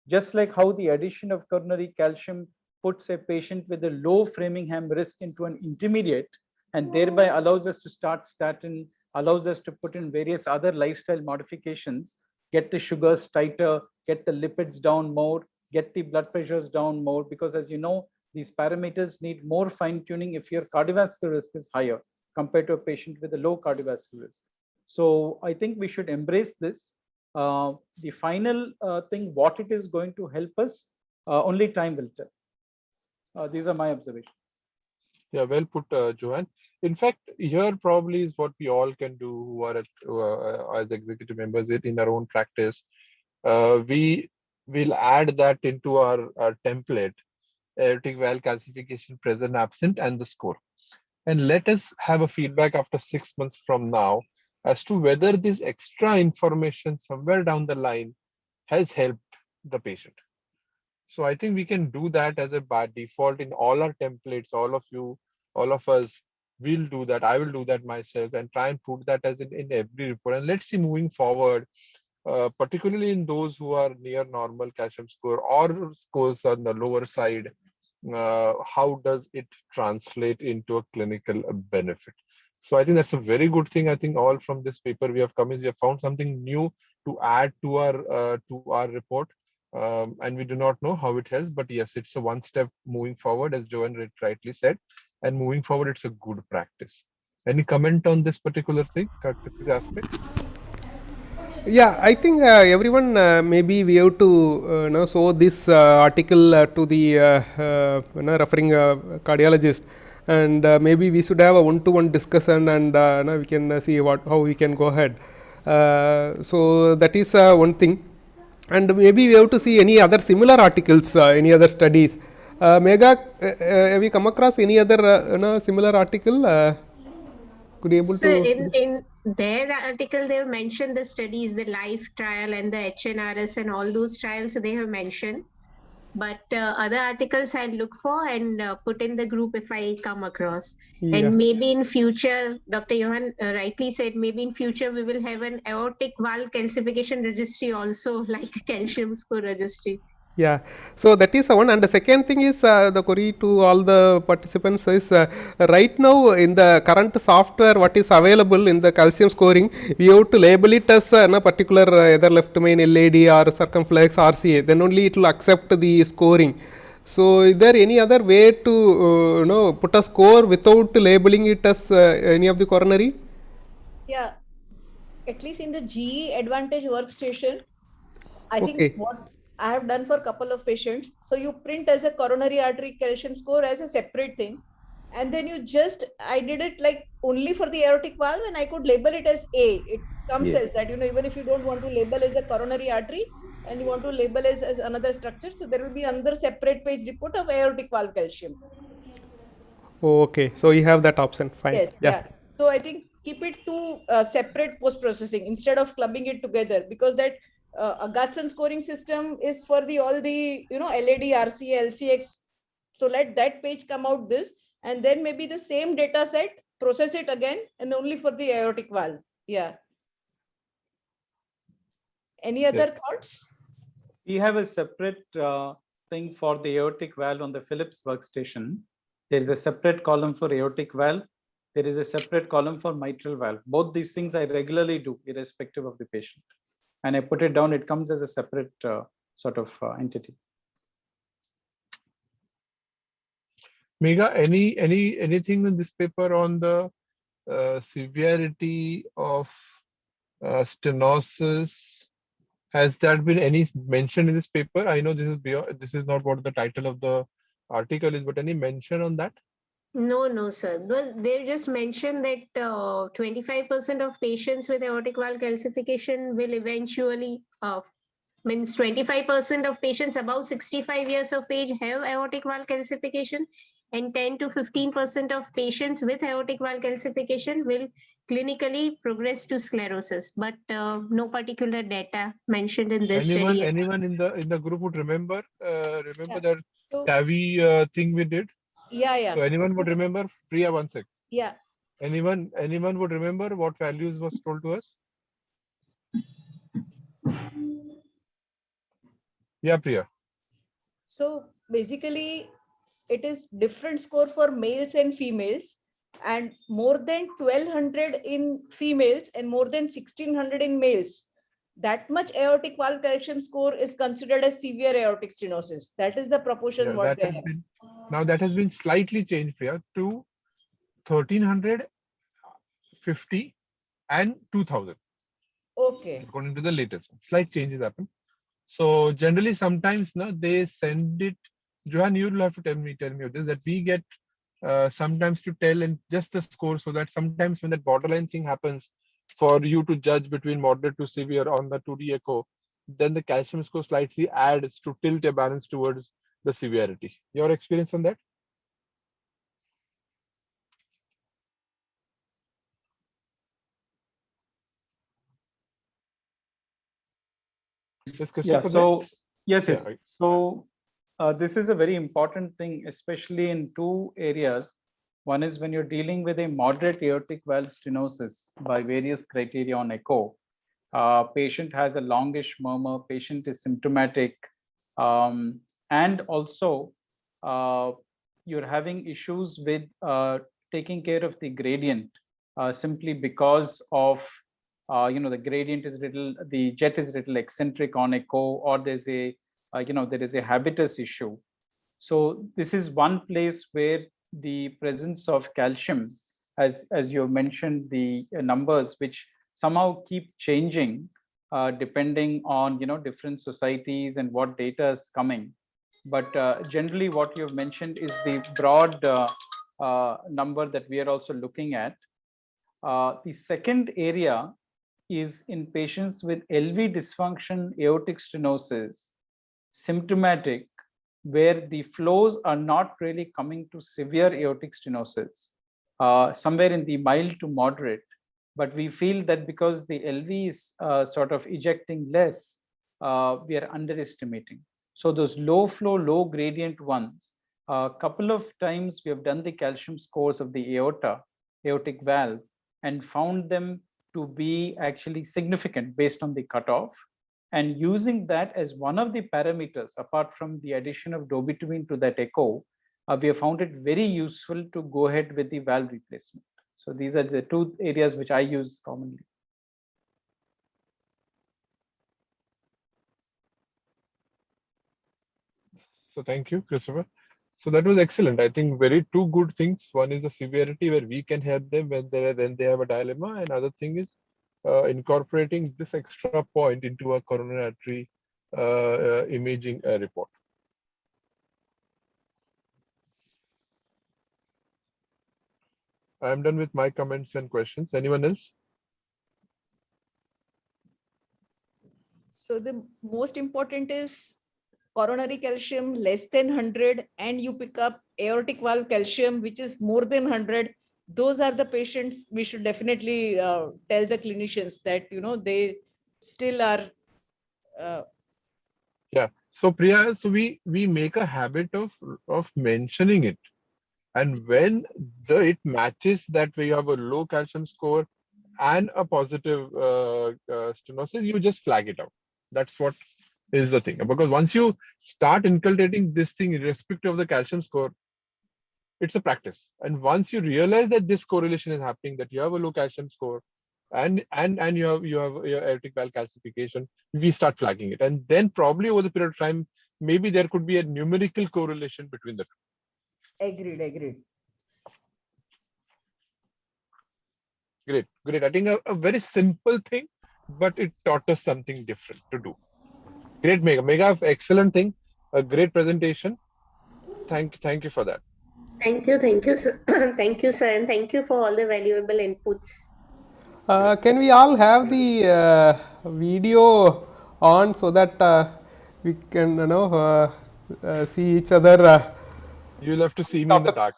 Just like how the addition of coronary calcium puts a patient with a low Framingham risk into an intermediate, and thereby allows us to start statin, allows us to put in various other lifestyle modifications, get the sugars tighter, get the lipids down more, get the blood pressures down more, because as you know, these parameters need more fine tuning if your cardiovascular risk is higher compared to a patient with a low cardiovascular risk. So I think we should embrace this. The final thing, what it is going to help us, only time will tell. These are my observations. Yeah, well put, Johan. In fact, here probably is what we all can do who are as executive members in our own practice. We will add that into our template, aortic valve calcification present, absent, and the score. And let us have a feedback after 6 months from now as to whether this extra information somewhere down the line has helped the patient. So I think we can do that as a by default in all our templates. All of you, all of us will do that. I will do that myself and try and put that as in every report. And let's see moving forward, particularly in those who are near normal calcium score or scores on the lower side, how does it translate into a clinical benefit? So I think that's a very good thing. I think all from this paper we have come is we have found something new to add to our report. And we do not know how it helps, but yes, it's a one step moving forward, as Johan rightly said. And moving forward, it's a good practice. Any comment on this particular thing, particular aspect? Yeah, I think everyone maybe we have to show this article to the referring cardiologist, and maybe we should have a one-to-one discussion, and we can see how we can go ahead. So that is one thing, and maybe we have to see any other similar articles, any other studies. Megha, have you come across any other similar article? Could you able So to? in their article, they have mentioned the studies, the LIFE trial and the HNRS and all those trials they have mentioned. But other articles I'll look for and put in the group if I come across. Yeah. And maybe in future, Dr. Johan rightly said, maybe in future we will have an aortic valve calcification registry also, like a calcium score registry. Yeah, so that is one, and the second thing is the query to all the participants is right now in the current software what is available in the calcium scoring, we have to label it as a particular either left main LAD or circumflex RCA, then only it will accept the scoring. So is there any other way to put a score without labeling it as any of the coronary? Yeah, at least in the GE Advantage workstation, I think what I have done for a couple of patients. So you print as a coronary artery calcium score as a separate thing. And then you just, I did it like only for the aortic valve, and I could label it as A. It comes as that, even if you don't want to label as a coronary artery and you want to label as another structure. So there will be another separate page report of aortic valve calcium. Okay, so you have that option, fine. Yes, yeah. So I think keep it to separate post-processing instead of clubbing it together, because that a Gatson scoring system is for all the LAD, RCA, LCX. So let that page come out this, and then maybe the same data set, process it again, and only for the aortic valve. Yeah. Any other thoughts? We have a separate thing for the aortic valve on the Philips workstation. There is a separate column for aortic valve. There is a separate column for mitral valve. Both these things I regularly do, irrespective of the patient. And I put it down, it comes as a separate sort of entity. Megha, anything in this paper on the severity of stenosis? Has there been any mention in this paper? I know this is not what the title of the article is, but any mention on that? No, sir. Well, they just mentioned that 25% of patients with aortic valve calcification will eventually, means 25% of patients above 65 years of age have aortic valve calcification, and 10 to 15% of patients with aortic valve calcification will clinically progress to sclerosis, but no particular data mentioned in this study. Anyone in the group would remember that TAVI thing we did? Yeah. So anyone would remember? Priya, one sec. Yeah. Anyone would remember what values was told to us? Yeah, Priya. So basically, it is different score for males and females, and more than 1200 in females and more than 1600 in males. That much aortic valve calcium score is considered as severe aortic stenosis. That is the proportion what they have. Now that has been slightly changed, Priya, to 1350 and 2000. Okay. According to the latest one. Slight changes happen. So generally, sometimes they send it. Johan, you'll have to tell me this, that we get sometimes to tell and just the score, so that sometimes when that borderline thing happens for you to judge between moderate to severe on the 2D echo, then the calcium score slightly adds to tilt a balance towards the severity. Your experience on that? Yeah, so yes. Yeah. So this is a very important thing, especially in two areas. One is when you're dealing with a moderate aortic valve stenosis by various criteria on echo. Patient has a longish murmur, patient is symptomatic, and also you're having issues with taking care of the gradient simply because of the gradient is the jet is little eccentric on echo, or there's a there is a habitus issue. So this is one place where the presence of calcium, as you mentioned, the numbers which somehow keep changing depending on different societies and what data is coming. But generally, what you've mentioned is the broad number that we are also looking at. The second area is in patients with LV dysfunction, aortic stenosis, symptomatic, where the flows are not really coming to severe aortic stenosis, somewhere in the mild to moderate. But we feel that because the LV is sort of ejecting less, we are underestimating. So those low flow, low gradient ones, a couple of times we have done the calcium scores of the aortic valve, and found them to be actually significant based on the cutoff. And using that as one of the parameters, apart from the addition of dobutamine to that echo, we have found it very useful to go ahead with the valve replacement. So these are the two areas which I use commonly. So thank you, Christopher. So that was excellent. I think very two good things. One is the severity, where we can help them when they have a dilemma. And other thing is incorporating this extra point into a coronary artery imaging report. I am done with my comments and questions. Anyone else? So the most important is coronary calcium less than 100, and you pick up aortic valve calcium which is more than 100. Those are the patients we should definitely tell the clinicians that they still are. Yeah. So Priya, so we make a habit of mentioning it, and when it matches that we have a low calcium score and a positive stenosis, you just flag it out. That's what is the thing. Because once you start inculcating this thing irrespective of the calcium score, it's a practice. And once you realize that this correlation is happening, that you have a low calcium score and you have your aortic valve calcification, we start flagging it. And then probably over the period of time, maybe there could be a numerical correlation between the two. Agreed. Great. I think a very simple thing, but it taught us something different to do. Great, Mega, excellent thing. A great presentation. Thank you for that. Thank you, sir. Thank you, sir, and thank you for all the valuable inputs. Can we all have the video on so that we can see each other? You'll have to see me in the dark.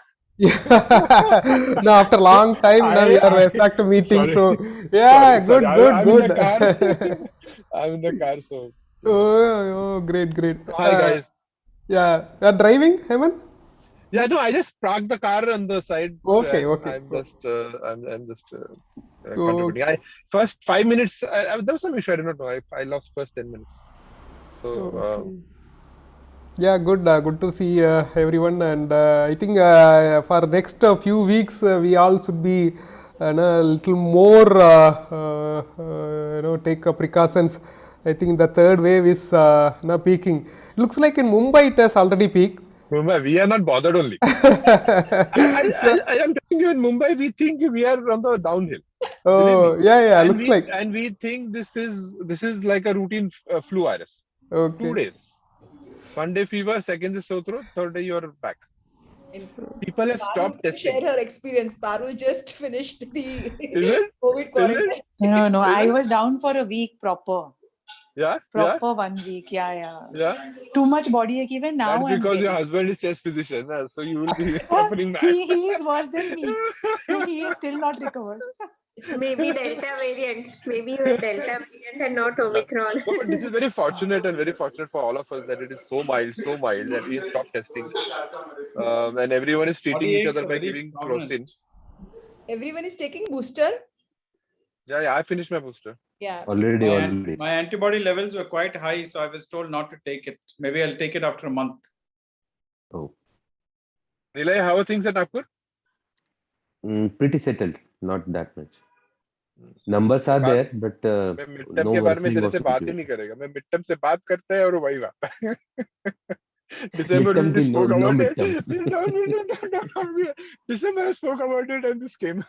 No, after a long time now we are back to meeting. Sorry. So yeah, good. I'm in the car. I'm in the car, so. Oh, great. Hi guys. Yeah, you are driving, Hemant? Yeah, no, I just parked the car on the side. Okay. I'm just contributing. First 5 minutes, there was some issue. I don't know. I lost first 10 minutes. So. Yeah, good to see everyone, and I think for next few weeks we all should be a little more take precautions. I think the third wave is now peaking. Looks like in Mumbai it has already peaked. Mumbai, we are not bothered only. I am telling you, in Mumbai we think we are on the downhill. Oh, yeah, And looks like. we think this is like a routine flu virus. 2 Okay. days. 1 day fever, second is sore throat, third day you're back. And People have Paru stopped can share testing. her experience. Paru just finished the Is it? COVID Is it? quarantine. No, Is I it? was down for a week proper. Yeah. Proper 1 week. Yeah. Yeah. Too much body ache even now. That's I'm because your getting. husband is chest physician, so you will be suffering that. He is worse than me. He is still not recovered. Maybe Delta variant. Maybe you are Delta variant and not Omicron. No, but this is very fortunate for all of us that it is so mild that we have stopped testing. And everyone is treating Body each aches other are by very giving prominent. crocin. Everyone is taking booster. Yeah, I finished my booster. Yeah. Already. My antibody levels were quite high, so I was told not to take it. Maybe I'll take it after a month. Oh. Nilay, how are things at Nagpur? Pretty settled. Not that much. Numbers are there, but मैं midterm no के बारे में worsening तेरे of से बात ही situation. नहीं करेगा. मैं midterm से बात करता है और वही बात. December Midterm we की spoke no about it. midterms. No. December I spoke about it and this came.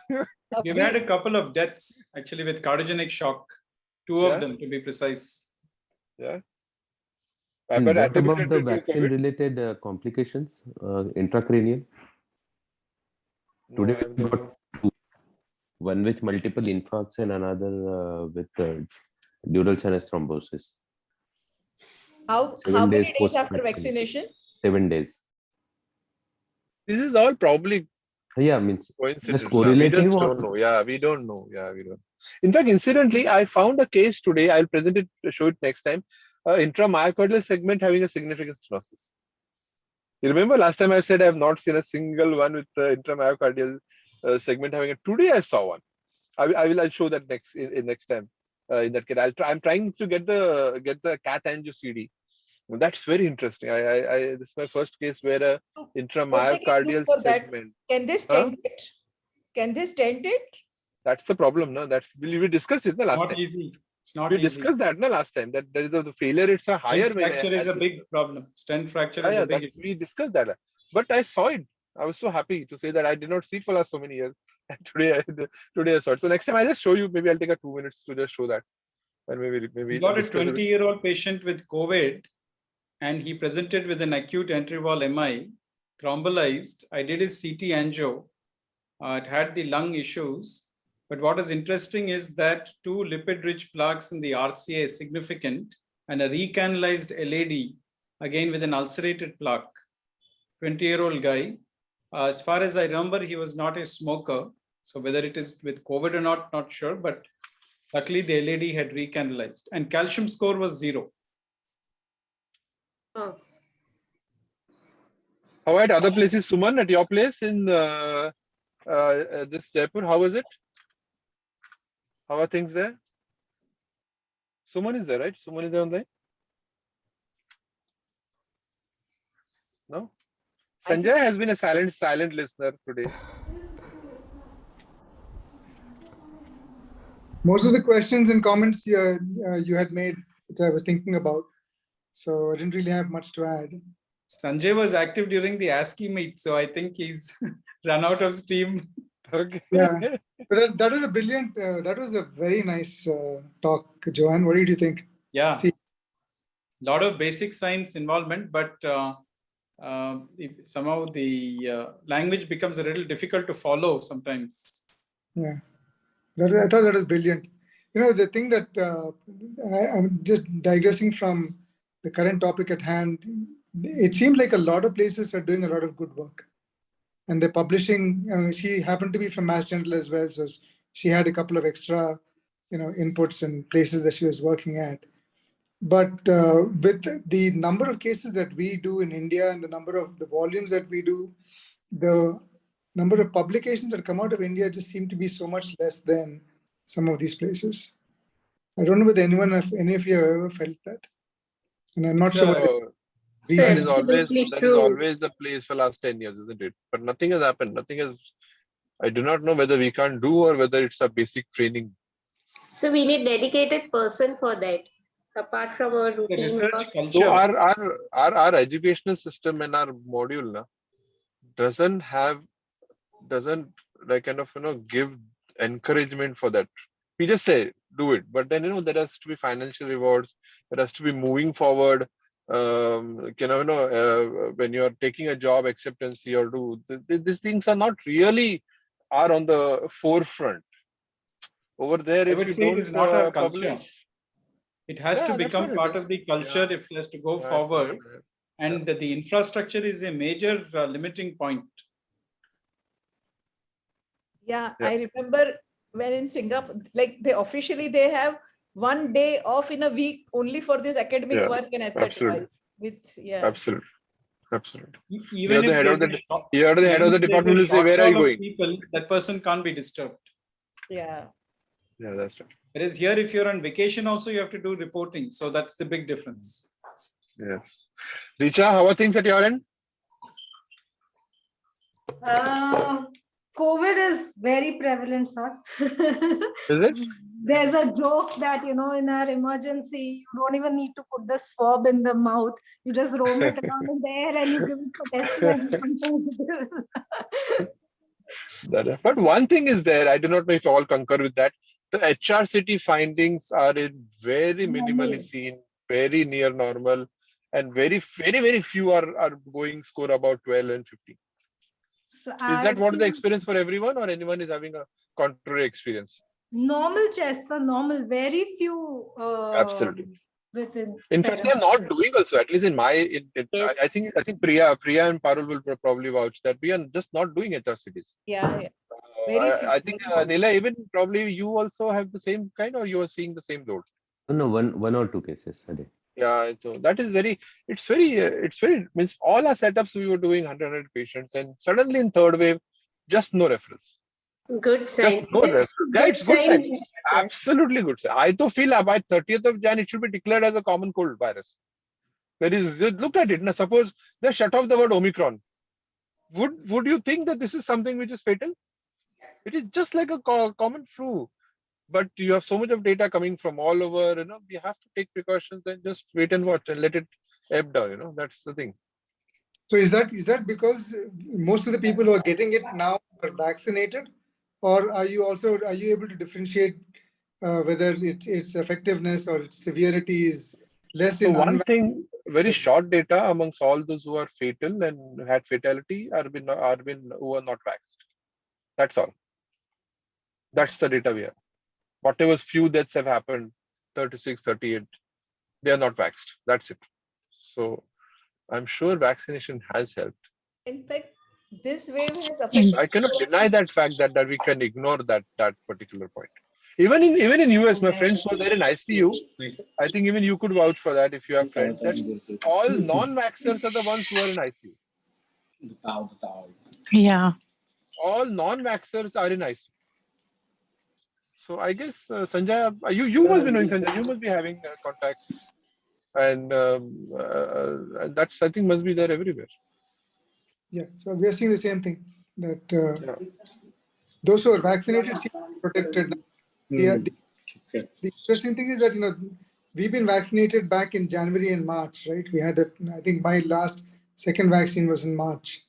We've had a couple of deaths actually with cardiogenic shock. 2 of them to be precise. Yeah. And But what about attributed the to COVID? vaccine-related complications, intracranial? No, Today I have we no. got two. One with multiple infarcts and another with dural sinus thrombosis. How 7 many days days after post-vaccination. vaccination? 7 days. This is all probably Yeah, means just coincidental. We correlative. just don't know. Yeah, we don't know. In fact, incidentally, I found a case today. I'll present it, show it next time. Intramyocardial segment having a significant stenosis. You remember last time I said I have not seen a single one with the intramyocardial segment having a. Today I saw one. I'll show that next time. In that case, I'm trying to get the cath angio CD. That's very interesting. This is my first case where a intramyocardial segment. Can they stent it? Can they stent it? That's the problem, no? We discussed it last Not time. easy. It's not We easy. discussed that last time. That there is the failure. It's a higher. Stent fracture is a big problem. Stent fracture is a big issue. We discussed that. But I saw it. I was so happy to say that I did not see it for last so many years. And today I saw it. So next time I just show you. Maybe I'll take 2 minutes to just show that. And maybe We got a 20-year-old patient with COVID, and he presented with an acute entry wall MI, thrombolized. I did his CT angio. It had the lung issues. But what is interesting is that 2 lipid-rich plaques in the RCA is significant, and a recanalized LAD, again with an ulcerated plaque. 20-year-old guy. As far as I remember, he was not a smoker. So whether it is with COVID or not sure. But luckily, the LAD had recanalized, and calcium score was 0. Oh. How at other places, Suman, at your place in this Jaipur, how was it? How are things there? Suman is there, right? Suman is there on there? No? Sanjay has been a silent listener today. Most of the questions and comments you had made, which I was thinking about. So I didn't really have much to add. Sanjay was active during the ASCII meet, so I think he's run out of steam. Okay. Yeah, but that was a brilliant, that was a very nice talk, Joanne. What did you think? Yeah, a lot of basic science involvement, but somehow the language becomes a little difficult to follow sometimes. Yeah, I thought that was brilliant. You know, the thing that I'm just digressing from the current topic at hand, it seems like a lot of places are doing a lot of good work. And they're publishing, she happened to be from Mass General as well, so she had a couple of extra, inputs and places that she was working at. But with the number of cases that we do in India and the volumes that we do, the number of publications that come out of India just seem to be so much less than some of these places. I don't know whether any of you have ever felt that. And I'm not sure. That is always the place for last 10 years, isn't it? But nothing has happened. I do not know whether we can't do or whether it's a basic training. So we need dedicated person for that, apart from our routine work. So our educational system and our module doesn't give encouragement for that. We just say, do it. But then, there has to be financial rewards. There has to be moving forward. When you're taking a job acceptancy or these things are not really are on the forefront. Over there, if you it is don't not a culture. publish, It has to become part of the culture if it has to go forward. And the infrastructure is a major limiting point. Yeah, I remember when in Singapore, like they have 1 day off in a week only for this academic work and etc. Absolutely. Absolutely. Even if the head of the department will say, where are you going? People, that person can't be disturbed. Yeah. Yeah, that's right. Whereas here, if you're on vacation also, you have to do reporting. So that's the big difference. Yes. Richa, how are things at your end? COVID is very prevalent, sir. Is it? There's a joke that, in our emergency, you don't even need to put the swab in the mouth. You just roam it around in the air and you give it for testing and become positive. But one thing is there, I do not know if you all concur with that. The HRCT findings are very minimally seen, very near normal, and very, very, very few are going score about 12 and 15. So is that what the experience for everyone, or anyone is having a contrary experience? Normal chest, so normal, very few. Absolutely. Within in fact, they are not doing also. At least in my, I think Priya and Parul will probably vouch that we are just not doing HRCTs. Yeah. I think Nila, even probably you also have the same kind, or you are seeing the same load. No, one or two cases a day. Yeah, so that is it's very means all our setups we were doing 100 patients, and suddenly in third wave, just no reference. Good sign. Just no reference. Yeah, it's good sign. Absolutely good sign. I to feel by 30th of Jan it should be declared as a common cold virus. There is, look at it. Now suppose they shut off the word Omicron. Would you think that this is something which is fatal? It is just like a common flu. But you have so much of data coming from all over, we have to take precautions and just wait and watch and let it ebb down, that's the thing. So is that because most of the people who are getting it now are vaccinated, or are you able to differentiate whether its effectiveness or its severity is less in one thing, very short data amongst all those who are fatal and had fatality are who are not vaxxed. That's all. That's the data we have. Whatever few deaths have happened, 36, 38, they are not vaxxed. That's it. So I'm sure vaccination has helped. In fact, this wave has affected. I cannot deny that fact that we can ignore that particular point. Even in US, my friends were there in ICU. I think even you could vouch for that if you have friends. That all non-vaxxers are the ones who are in ICU. Yeah. All non-vaxxers are in ICU. So I guess Sanjay, you must be knowing Sanjay. You must be having contacts, and that's I think must be there everywhere. Yeah, so we are seeing the same thing that those who are vaccinated seem protected. The interesting thing is that we've been vaccinated back in January and March, right? We had that. I think my second vaccine was in March,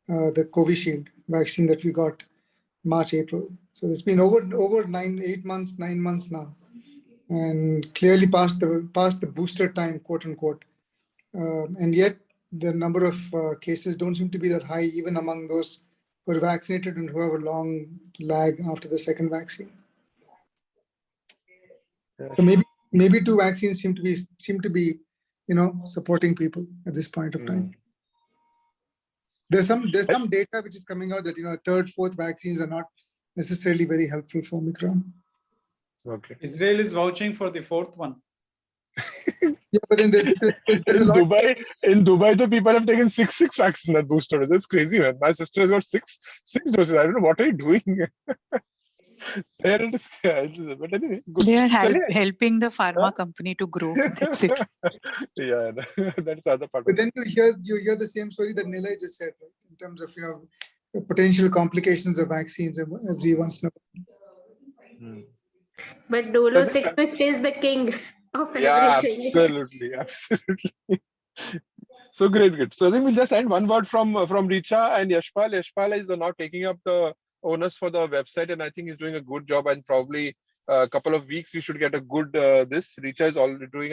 the Covishield vaccine that we got March, April. So it's been over 9 months now, and clearly past the booster time, quote unquote. And yet the number of cases don't seem to be that high, even among those who are vaccinated and who have a long lag after the second vaccine. So maybe two vaccines seem to be supporting people at this point of time. There's some data which is coming out that third, fourth vaccines are not necessarily very helpful for Omicron. Okay. Israel is vouching for the fourth one. Yeah, but then there's a lot. In Dubai, the people have taken six vaccines at booster. That's crazy, man. My sister has got six doses. I don't know what are you doing. But anyway, good. They are helping the pharma company to grow. That's it. Yeah, that's the other part. But then you hear the same story that Nilay just said, right? In terms of potential complications of vaccines every once in a while. But Dolo 650 is the king of everything. Absolutely. So great. So I think we'll just end one word from Richa and Yashpal. Yashpal is now taking up the onus for the website, and I think he's doing a good job. And probably a couple of weeks we should get a good this. Richa is already doing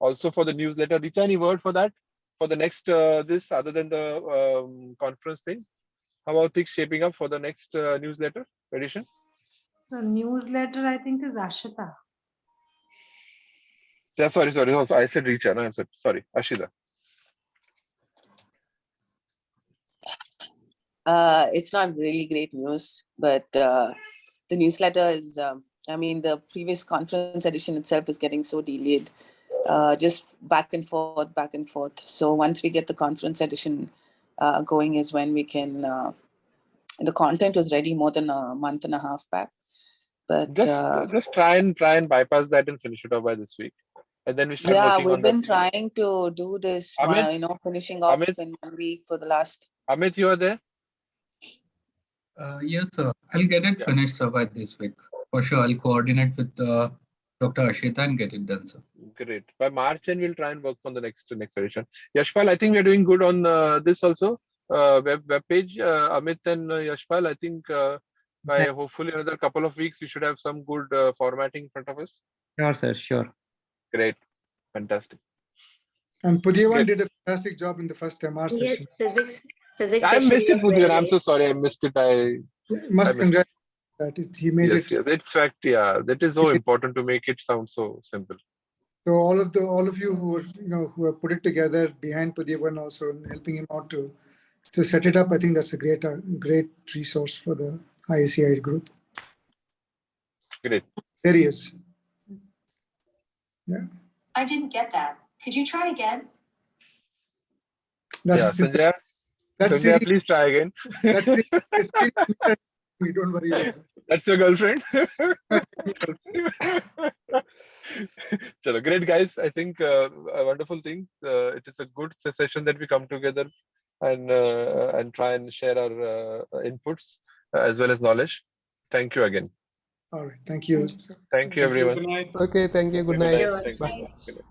also for the newsletter. Richa, any word for that? For the next this other than the conference thing? How are things shaping up for the next newsletter edition? So newsletter, I think, is Ashita. Yeah, sorry. I said Richa. No, I'm sorry, Ashita. It's not really great news, but the newsletter is, I mean, the previous conference edition itself is getting so delayed, just back and forth. So once we get the conference edition going is when we can, the content was ready more than a month and a half back. But just try and bypass that and finish it off by this week. And then we start working we've on been trying to do this, Amit, finishing off in 1 week for the last. Amit, you are there? Yes, sir. I'll get it finished, sir, by this week. For sure, I'll coordinate with Dr. Ashita and get it done, sir. Great. By March end, we'll try and work on the next edition. Yashpal, I think we're doing good on this also. Web page. Amit and Yashpal, I think by hopefully another couple of weeks, we should have some good formatting in front of us. Sure, sir. Sure. Great. Fantastic. And Pudhiyavan did a fantastic job in the first MR session. Physics I missed it, session was Pudhiyavan. very I'm so sorry. I missed it. I must congratulate that. He made it. Yes. It's fact. Yeah. That is so important to make it sound so simple. So all of you who are, who have put it together behind Pudhiyavan also and helping him out to set it up, I think that's a great resource for the IACI group. Great. There he is. Yeah. I didn't get that. Could you try again? That's Sanjay. Sanjay, please try again. That's we don't worry about it. That's your girlfriend? Chalo, great guys. I think a wonderful thing. It is a good session that we come together and try and share our inputs as well as knowledge. Thank you again. All right. Thank you. Thank you, everyone. Good night. Okay, thank you. Good night. Thank you. Bye. Good night.